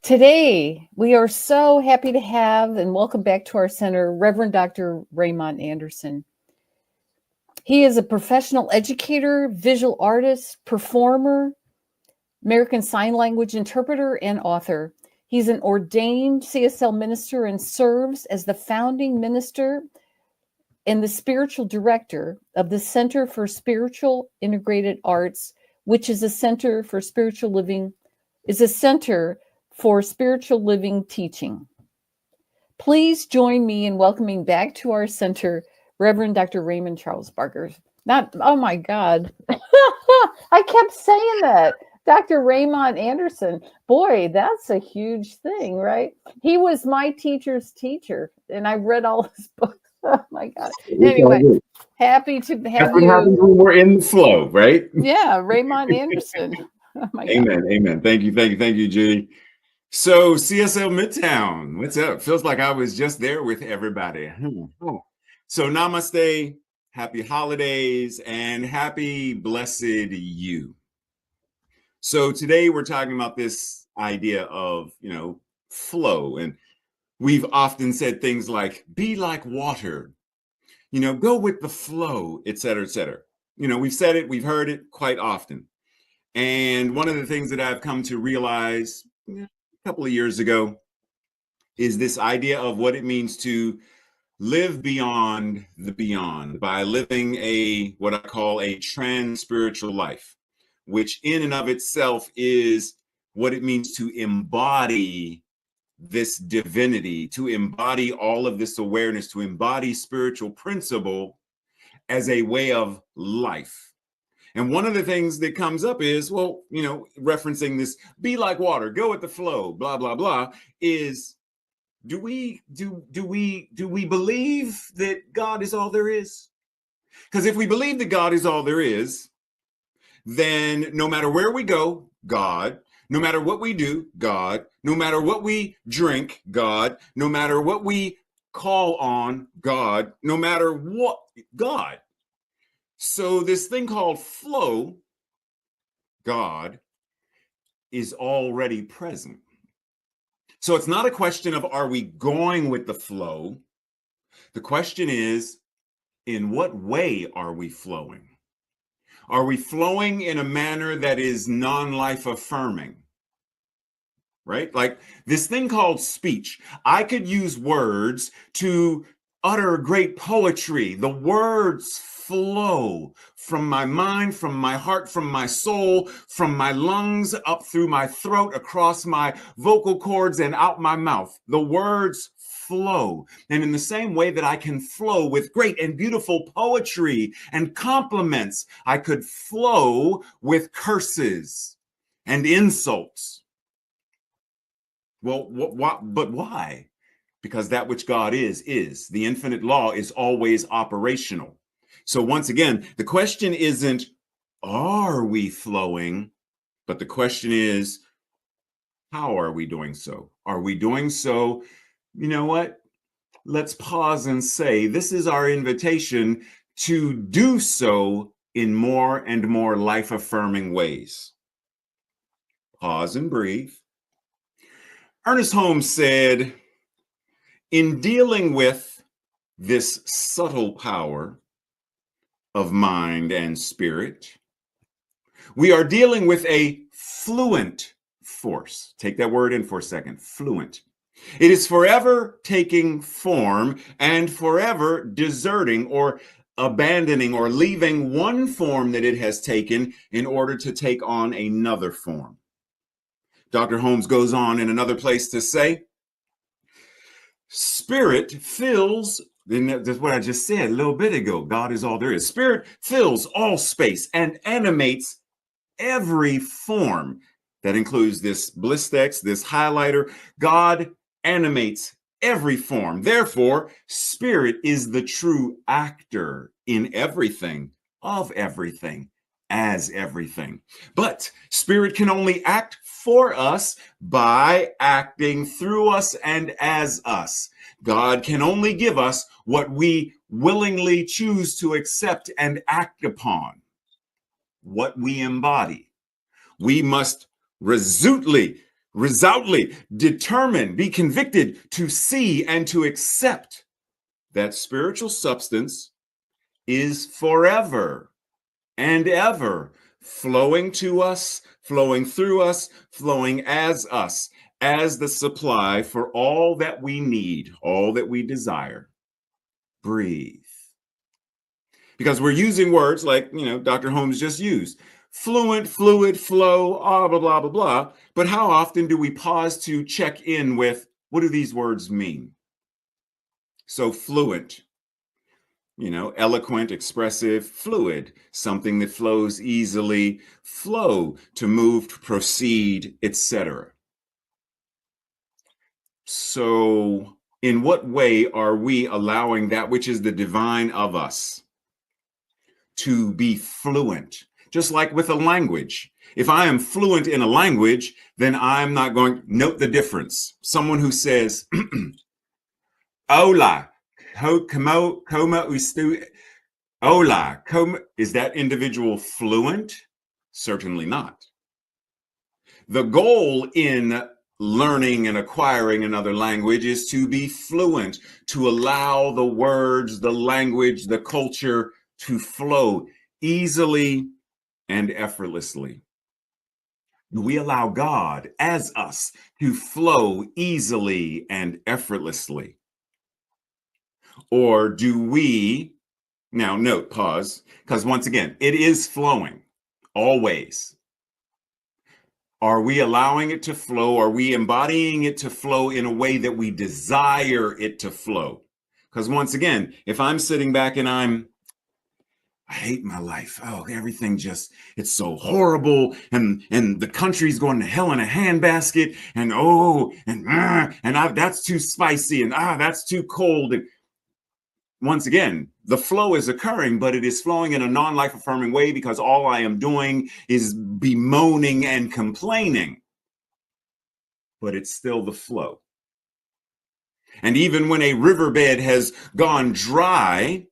Today, we are so happy to have and welcome back to our center, Reverend Dr. Raymont Anderson. He is a professional educator, visual artist, performer, American Sign Language interpreter, and author. He's an ordained CSL minister and serves as the founding minister and the spiritual director of the Center for Spiritual Integrated Arts, which is a center for spiritual living teaching. Please join me in welcoming back to our center, Reverend Dr. Raymond Charles Barker. Oh my God. I kept saying that. Dr. Raymont Anderson. Boy, that's a huge thing, right? He was my teacher's teacher, and I read all his books. Oh my God. Anyway, happy to have you. When we're in the flow, right? Yeah, Raymont Anderson. Oh my Amen. God. Amen. Thank you, Judy. So CSL Midtown, what's up? Feels like I was just there with everybody. So namaste, happy holidays, and happy blessed you. So today we're talking about this idea of, flow. And we've often said things like, be like water, go with the flow, et cetera, et cetera. We've said it, we've heard it quite often. And one of the things that I've come to realize a couple of years ago is this idea of what it means to live beyond the beyond by living what I call a trans-spiritual life, which in and of itself is what it means to embody this divinity, to embody all of this awareness, to embody spiritual principle as a way of life. And one of the things that comes up is, referencing this, be like water, go with the flow, blah, blah, blah, is do we believe that God is all there is? Because if we believe that God is all there is, then no matter where we go, God, no matter what we do, God, no matter what we drink, God, no matter what we call on, God, no matter what, God. So this thing called flow, God, is already present. So it's not a question of are we going with the flow? The question is, in what way are we flowing? Are we flowing in a manner that is non-life affirming? Right? Like this thing called speech. I could use words to utter great poetry. The words flow from my mind, from my heart, from my soul, from my lungs, up through my throat, across my vocal cords and out my mouth. The words flow. And in the same way that I can flow with great and beautiful poetry and compliments, I could flow with curses and insults. Well, but why? Because that which God is. The infinite law is always operational. So once again, the question isn't, are we flowing? But the question is, how are we doing so? Are we doing so? You know what? Let's pause and say, this is our invitation to do so in more and more life-affirming ways. Pause and breathe. Ernest Holmes said, in dealing with this subtle power of mind and spirit, we are dealing with a fluent force. Take that word in for a second, fluent. It is forever taking form and forever deserting or abandoning or leaving one form that it has taken in order to take on another form. Dr. Holmes goes on in another place to say, spirit fills, and that's what I just said a little bit ago, God is all there is. Spirit fills all space and animates every form. That includes this Blistex, this highlighter. God animates every form. Therefore, spirit is the true actor in everything, of everything, as everything. But spirit can only act for us by acting through us and as us. God can only give us what we willingly choose to accept and act upon, what we embody. We must resolutely resolutely determined, be convicted to see and to accept that spiritual substance is forever and ever flowing to us, flowing through us, flowing as us, as the supply for all that we need, all that we desire. Breathe. Because we're using words like, Dr. Holmes just used. Fluent, fluid, flow, blah, blah, blah, blah, blah. But how often do we pause to check in with what do these words mean? So fluent, eloquent, expressive, fluid, something that flows easily, flow, to move, to proceed, etc. So in what way are we allowing that which is the divine of us to be fluent? Just like with a language. If I am fluent in a language, then I'm not going to note the difference. Someone who says, hola, como usted, hola, como, is that individual fluent? Certainly not. The goal in learning and acquiring another language is to be fluent, to allow the words, the language, the culture to flow easily and effortlessly. Do we allow God as us to flow easily and effortlessly? Or do we, now note, pause, because once again, it is flowing always. Are we allowing it to flow? Are we embodying it to flow in a way that we desire it to flow? Because once again, if I'm sitting back and I hate my life. Oh, everything it's so horrible. And the country's going to hell in a handbasket. And that's too spicy. And that's too cold. And once again, the flow is occurring, but it is flowing in a non-life affirming way because all I am doing is bemoaning and complaining. But it's still the flow. And even when a riverbed has gone dry,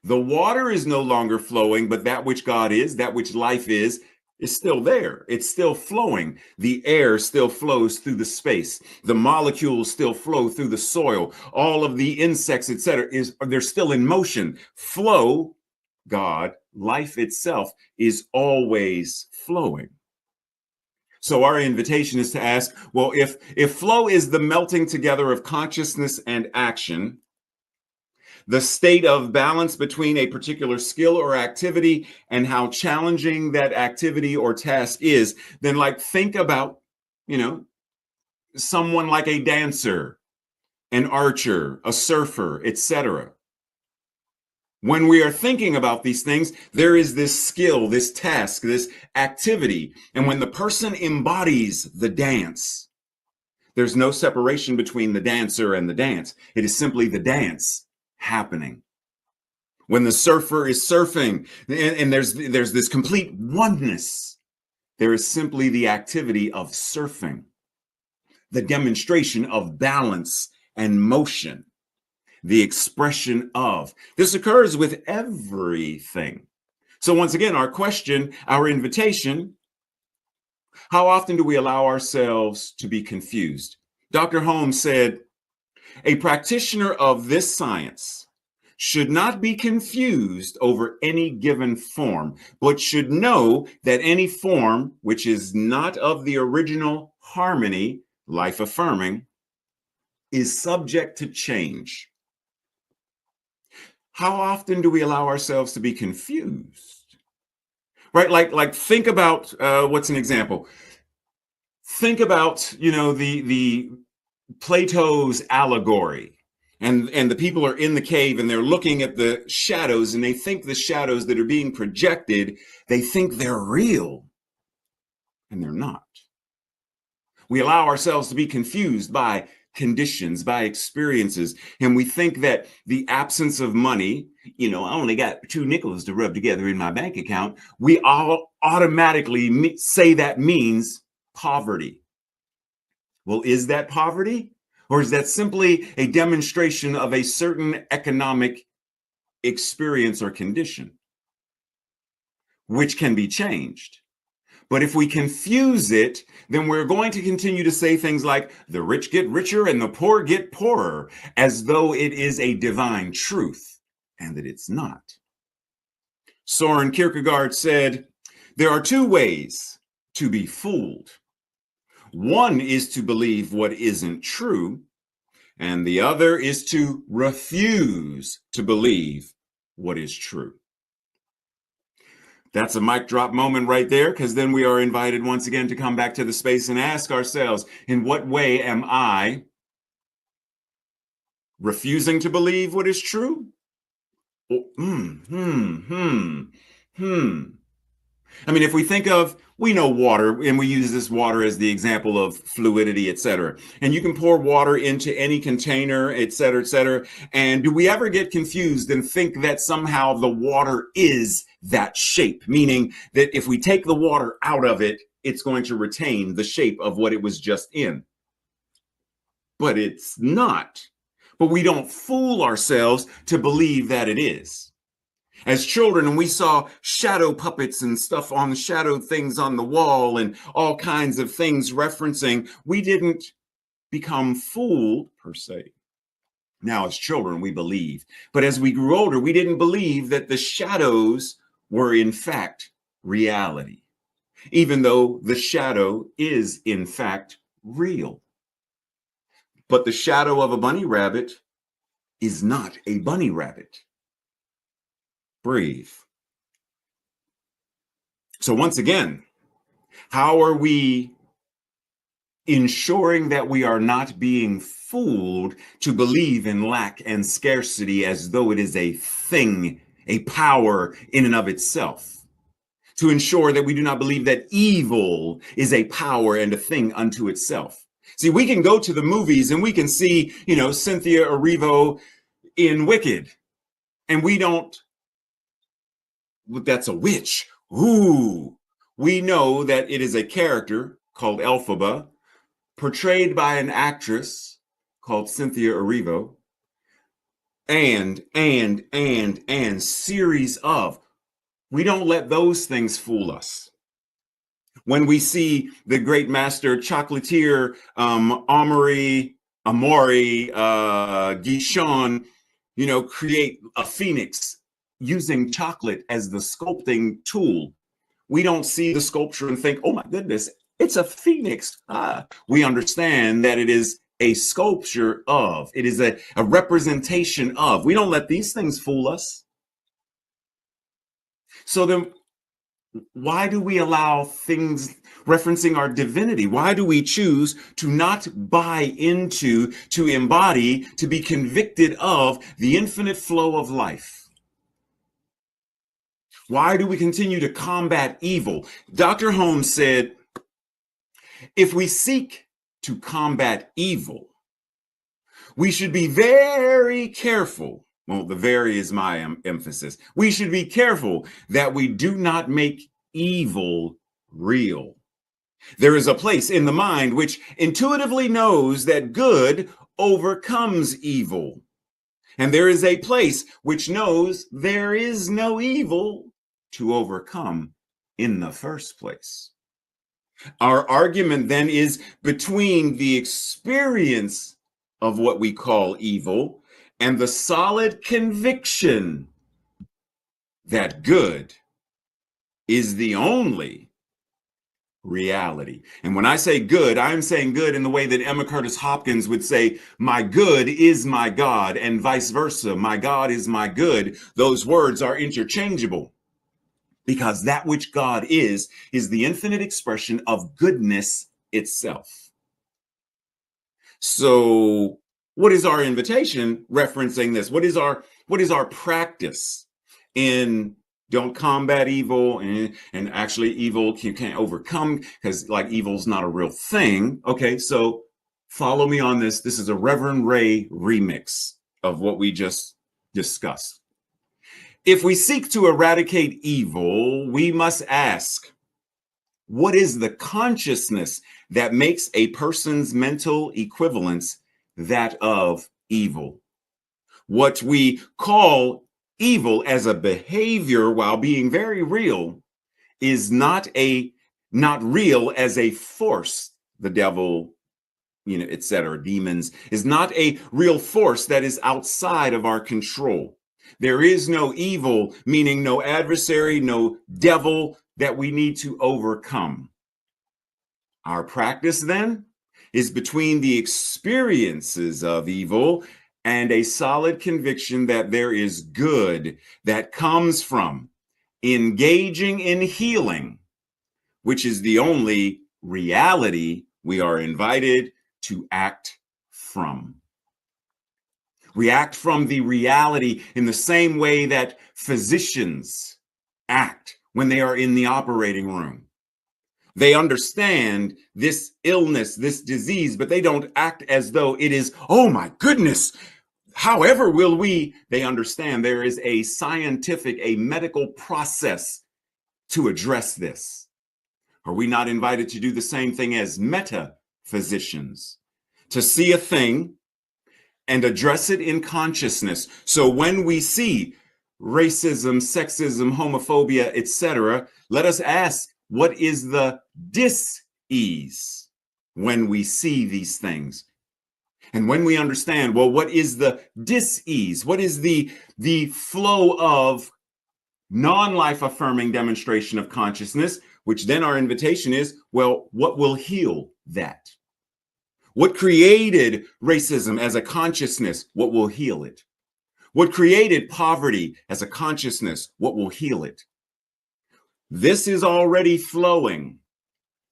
the water is no longer flowing, but that which God is, that which life is still there. It's still flowing. The air still flows through the space. The molecules still flow through the soil. All of the insects, etc., they're still in motion. Flow, God, life itself is always flowing. So our invitation is to ask, well, if flow is the melting together of consciousness and action, the state of balance between a particular skill or activity and how challenging that activity or task is, then think about, someone like a dancer, an archer, a surfer, etc. When we are thinking about these things, there is this skill, this task, this activity. And when the person embodies the dance, there's no separation between the dancer and the dance. It is simply the dance happening. When the surfer is surfing and there's this complete oneness, there is simply the activity of surfing, the demonstration of balance and motion, the expression of. This occurs with everything. So once again, our question, our invitation, how often do we allow ourselves to be confused? Dr. Holmes said, a practitioner of this science should not be confused over any given form, but should know that any form which is not of the original harmony, life affirming, is subject to change. How often do we allow ourselves to be confused? Right? Like think about, what's an example? Think about, the Plato's allegory, and the people are in the cave and they're looking at the shadows, and they think the shadows that are being projected, they think they're real, and they're not. We allow ourselves to be confused by conditions, by experiences, and we think that the absence of money, I only got 2 nickels to rub together in my bank account, we all automatically say that means poverty. Well, is that poverty? Or is that simply a demonstration of a certain economic experience or condition, which can be changed? But if we confuse it, then we're going to continue to say things like the rich get richer and the poor get poorer, as though it is a divine truth, and that it's not. Soren Kierkegaard said, there are two ways to be fooled. One is to believe what isn't true, and the other is to refuse to believe what is true. That's a mic drop moment right there, because then we are invited once again to come back to the space and ask ourselves, in what way am I refusing to believe what is true? I mean, if we think of, we know water, and we use this water as the example of fluidity, et cetera. And you can pour water into any container, et cetera, et cetera. And do we ever get confused and think that somehow the water is that shape? Meaning that if we take the water out of it, it's going to retain the shape of what it was just in. But it's not. But we don't fool ourselves to believe that it is. As children, and we saw shadow puppets and stuff on shadow things on the wall and all kinds of things referencing, we didn't become fooled per se. Now, as children, we believed. But as we grew older, we didn't believe that the shadows were in fact reality, even though the shadow is in fact real. But the shadow of a bunny rabbit is not a bunny rabbit. Breathe. So once again, how are we ensuring that we are not being fooled to believe in lack and scarcity as though it is a thing, a power in and of itself? To ensure that we do not believe that evil is a power and a thing unto itself. See, we can go to the movies and we can see, Cynthia Erivo in Wicked, and we don't, that's a witch. Ooh, we know that it is a character called Elphaba, portrayed by an actress called Cynthia Erivo, and series of. We don't let those things fool us. When we see the great master chocolatier Amaury Guichon, create a phoenix using chocolate as the sculpting tool, we don't see the sculpture and think, oh my goodness, it's a phoenix. We understand that it is a sculpture of, it is a representation of. We don't let these things fool us. So then why do we allow things referencing our divinity? Why do we choose to not buy into, to embody, to be convicted of the infinite flow of life? Why do we continue to combat evil? Dr. Holmes said, if we seek to combat evil, we should be very careful. Well, the very is my emphasis. We should be careful that we do not make evil real. There is a place in the mind which intuitively knows that good overcomes evil. And there is a place which knows there is no evil to overcome in the first place. Our argument then is between the experience of what we call evil and the solid conviction that good is the only reality. And when I say good, I'm saying good in the way that Emma Curtis Hopkins would say, my good is my God, and vice versa. My God is my good. Those words are interchangeable because that which God is the infinite expression of goodness itself. So what is our invitation referencing this? What is our practice in don't combat evil, and actually evil you can't overcome because like evil's not a real thing. Okay, so follow me on this. This is a Reverend Ray remix of what we just discussed. If we seek to eradicate evil, we must ask, what is the consciousness that makes a person's mental equivalence that of evil? What we call evil as a behavior while being very real is not a not real as a force. The devil, etc., demons, is not a real force that is outside of our control. There is no evil, meaning no adversary, no devil that we need to overcome. Our practice then is between the experiences of evil and a solid conviction that there is good that comes from engaging in healing, which is the only reality we are invited to act from. We act from the reality in the same way that physicians act when they are in the operating room. They understand this illness, this disease, but they don't act as though it is, oh my goodness, however will we? They understand there is a scientific, a medical process to address this. Are we not invited to do the same thing as metaphysicians? To see a thing and address it in consciousness. So when we see racism, sexism, homophobia, etc., let us ask, what is the dis-ease when we see these things? And when we understand, well, what is the dis-ease? What is the flow of non-life affirming demonstration of consciousness, which then our invitation is, well, what will heal that? What created racism as a consciousness? What will heal it? What created poverty as a consciousness? What will heal it? This is already flowing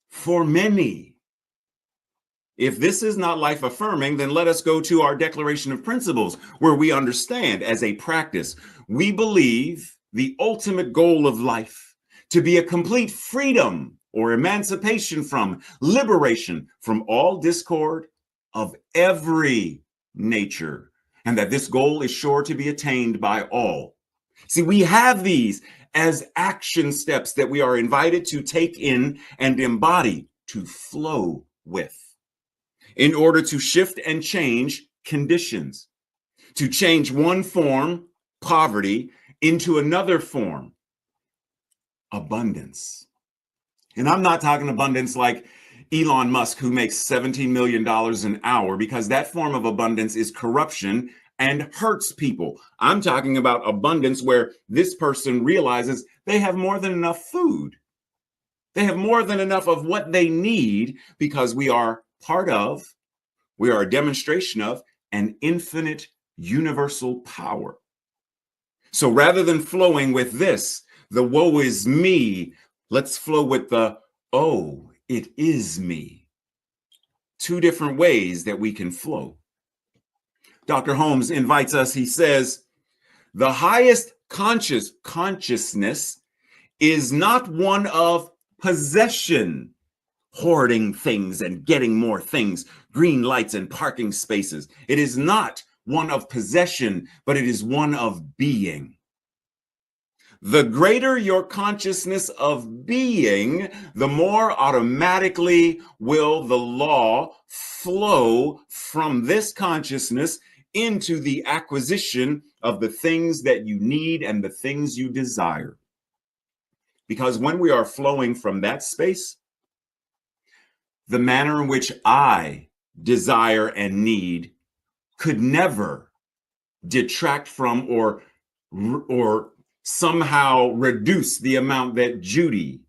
for many. If this is not life affirming, then let us go to our Declaration of Principles, where we understand as a practice, we believe the ultimate goal of life to be a complete freedom or emancipation from, liberation from all discord of every nature, and that this goal is sure to be attained by all. See, we have these as action steps that we are invited to take in and embody, to flow with, in order to shift and change conditions, to change one form, poverty, into another form, abundance. And I'm not talking abundance like Elon Musk, who makes $17 million an hour, because that form of abundance is corruption and hurts people. I'm talking about abundance where this person realizes they have more than enough food. They have more than enough of what they need, because we are a demonstration of an infinite universal power. So rather than flowing with this, the woe is me, let's flow with the, oh, it is me. Two different ways that we can flow. Dr. Holmes invites us, he says, the highest consciousness is not one of possession, hoarding things and getting more things, green lights and parking spaces. It is not one of possession, but it is one of being. The greater your consciousness of being, the more automatically will the law flow from this consciousness into the acquisition of the things that you need and the things you desire. Because when we are flowing from that space, the manner in which I desire and need could never detract from or somehow reduce the amount that Judy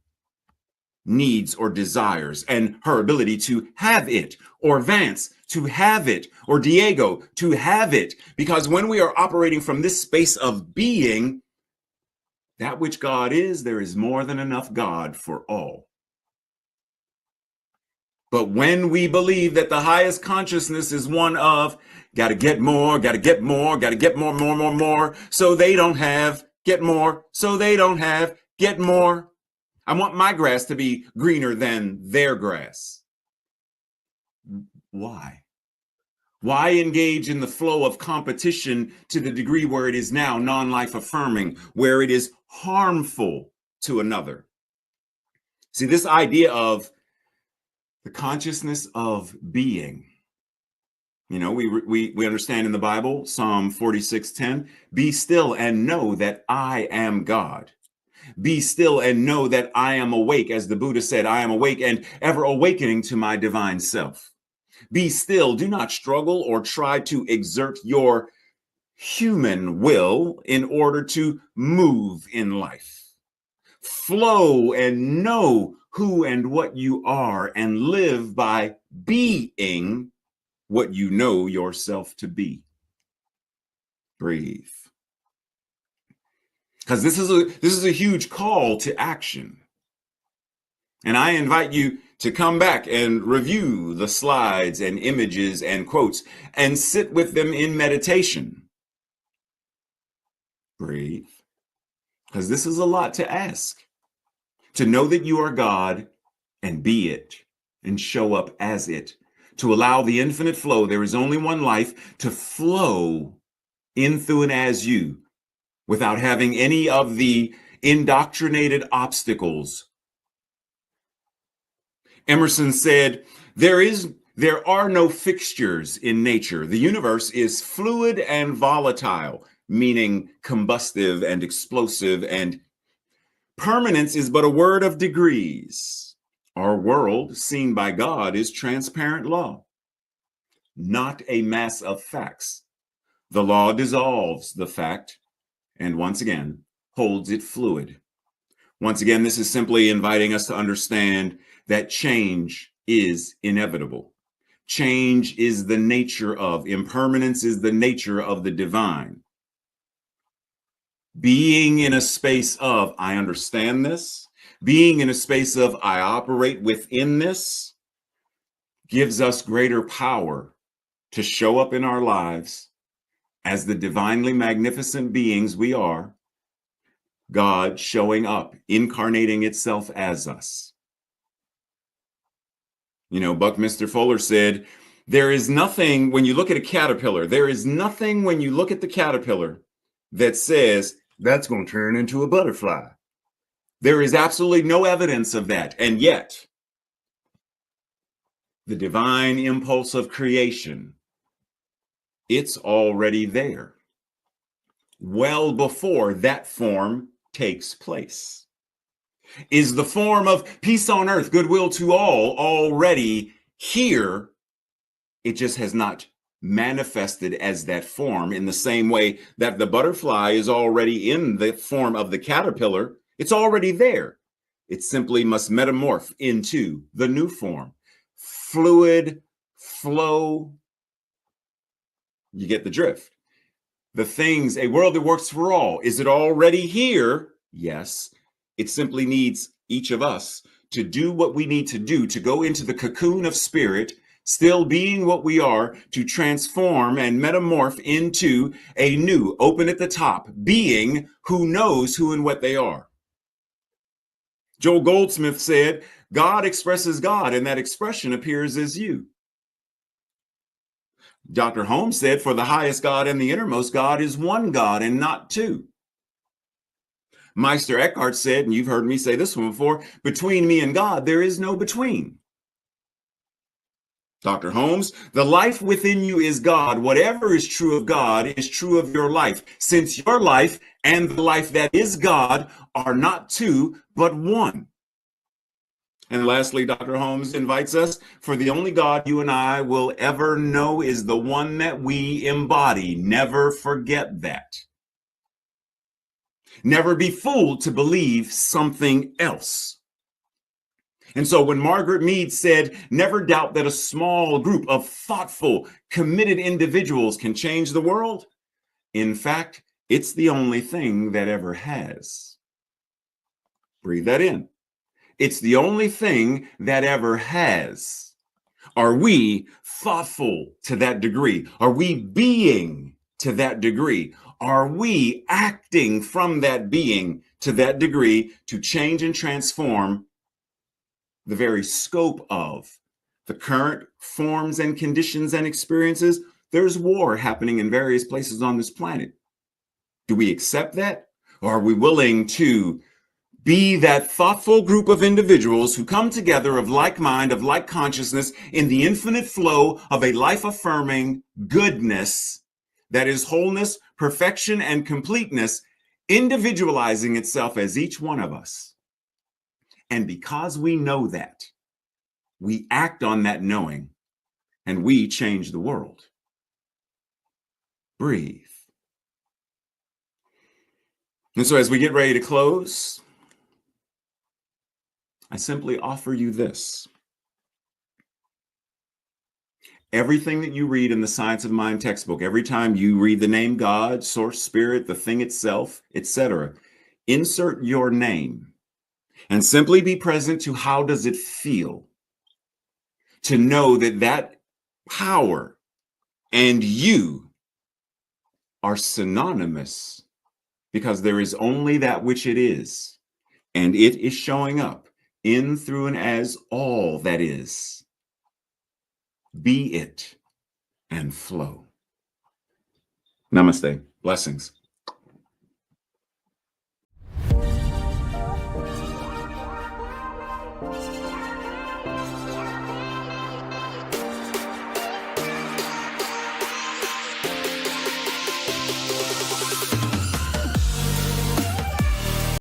needs or desires, and her ability to have it, or Vance to have it, or Diego to have it. Because when we are operating from this space of being, that which God is, there is more than enough God for all. But when we believe that the highest consciousness is one of got to get more, got to get more, got to get more, so they don't have, get more, so they don't have, get more. I want my grass to be greener than their grass. Why? Why engage in the flow of competition to the degree where it is now non-life affirming, where it is harmful to another? See, this idea of the consciousness of being, we understand in the Bible, Psalm 46:10, be still and know that I am God. Be still and know that I am awake. As the Buddha said, I am awake and ever awakening to my divine self. Be still. Do not struggle or try to exert your human will in order to move in life. Flow and know who and what you are and live by being what you know yourself to breathe. Because this is a huge call to action. And I invite you to come back and review the slides and images and quotes and sit with them in meditation. Breathe. Because this is a lot to ask. To know that you are God and be it and show up as it. To allow the infinite flow. There is only one life to flow in, through, and as you without having any of the indoctrinated obstacles. Emerson said, there are no fixtures in nature. The universe is fluid and volatile, meaning combustive and explosive, and permanence is but a word of degrees. Our world, seen by God, is transparent law, not a mass of facts. The law dissolves the fact and once again holds it fluid. Once again, this is simply inviting us to understand that change is inevitable. Change is the nature of, impermanence is the nature of the divine. Being in a space of, I understand this, being in a space of, I operate within this, gives us greater power to show up in our lives as the divinely magnificent beings we are, God showing up, incarnating itself as us. You know, Buckminster Fuller said, there is nothing when you look at a caterpillar, there is nothing when you look at the caterpillar that says that's going to turn into a butterfly. There is absolutely no evidence of that. And yet, the divine impulse of creation, it's already there, well before that form takes place. Is the form of peace on earth, goodwill to all already here? It just has not manifested as that form in the same way that the butterfly is already in the form of the caterpillar. It's already there. It simply must metamorph into the new form. Fluid flow. You get the drift. The things, a world that works for all. Is it already here? Yes. It simply needs each of us to do what we need to do to go into the cocoon of spirit, still being what we are, to transform and metamorph into a new, open at the top, being who knows who and what they are. Joel Goldsmith said, God expresses God, and that expression appears as you. Dr. Holmes said, for the highest God and the innermost God is one God and not two. Meister Eckhart said, and you've heard me say this one before, between me and God, there is no between. Dr. Holmes, the life within you is God. Whatever is true of God is true of your life, since your life and the life that is God are not two, but one. And lastly, Dr. Holmes invites us, for the only God you and I will ever know is the one that we embody. Never forget that. Never be fooled to believe something else. And so when Margaret Mead said, never doubt that a small group of thoughtful, committed individuals can change the world, in fact, it's the only thing that ever has. Breathe that in. It's the only thing that ever has. Are we thoughtful to that degree? Are we being to that degree? Are we acting from that being to that degree to change and transform the very scope of the current forms and conditions and experiences? There's war happening in various places on this planet. Do we accept that? Or are we willing to be that thoughtful group of individuals who come together of like mind, of like consciousness, in the infinite flow of a life-affirming goodness that is wholeness, perfection, and completeness individualizing itself as each one of us. And because we know that, we act on that knowing, and we change the world. Breathe. And so as we get ready to close, I simply offer you this. Everything that you read in the Science of Mind textbook, every time you read the name God, source, spirit, the thing itself, etc., insert your name and simply be present to how does it feel to know that that power and you are synonymous, because there is only that which it is, and it is showing up in, through, and as all that is. Be it and flow. Namaste. Blessings.